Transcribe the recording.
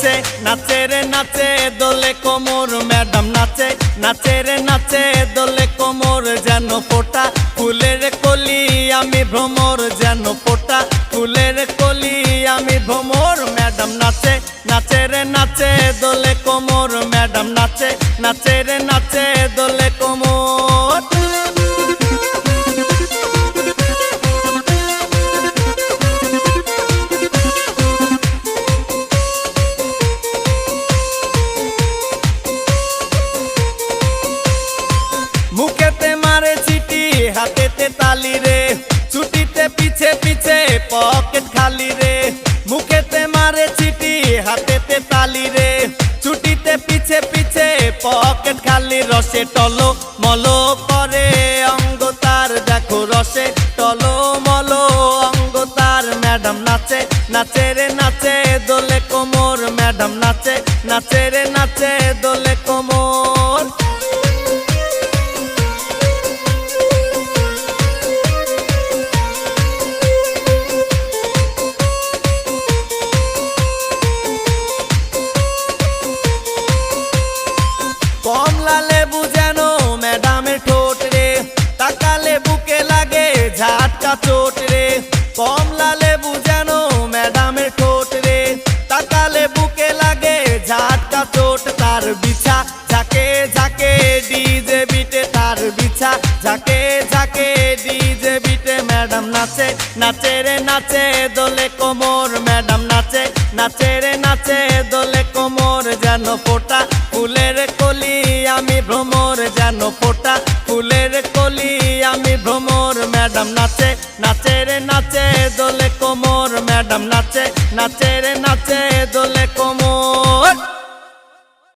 নাচে নাচে রে নাচে দোলে কোমর ম্যাডাম নাচে নাচে রে নাচে দোলে কোমর যেন ফোটা ফুলের কলি আমি ভ্রমর যেন ফোটা ফুলের কলি আমি ভ্রমর ম্যাডাম নাচে নাচে রে নাচে দোলে কোমর ম্যাডাম নাচে নাচে রে নাচে দোলে কোমর মুখেতে মারে চিটি হাতেতে তালি রে ছুটিতে পিছে পিছে পকেট খালি রে মুখেতে মারে চিটি হাতেতে তালি রে ছুটিতে পিছে পিছে পকেট খালি রসে টলো মলো করে অঙ্গ তার দেখো রসে টলো মলো অঙ্গ তার ম্যাডাম নাচে নাচে রে নাচে দোলে কোমর ম্যাডাম নাচে নাচে রে নাচে দোলে কোমর কমলা লেবু যেন ম্যাডামের ঠোঁট রে তাকালে বুকে লাগে ঝাটকা চোট রে কমলা লেবু যেন ম্যাডামের ঠোঁট রে তাকালে বুকে লাগে ঝাটকা চোট তার বিছা ঝাঁকে ঝাঁকে ডিজে বিটে তার বিছা ঝাঁকে ঝাঁকে ডিজে বিটে ম্যাডাম নাচে নাচে রে নাচে দোলে কোমর ম্যাডাম নাচে নাচে রে নাচে দোলে কোমর যেন ফোটা ফুলের কলি আমি ভ্রমর যেন ফোটা ফুলের কলি আমি ভ্রমর ম্যাডাম নাচে নাচে রে নাচে দোলে কোমর ম্যাডাম নাচে নাচে রে নাচে দোলে কোমর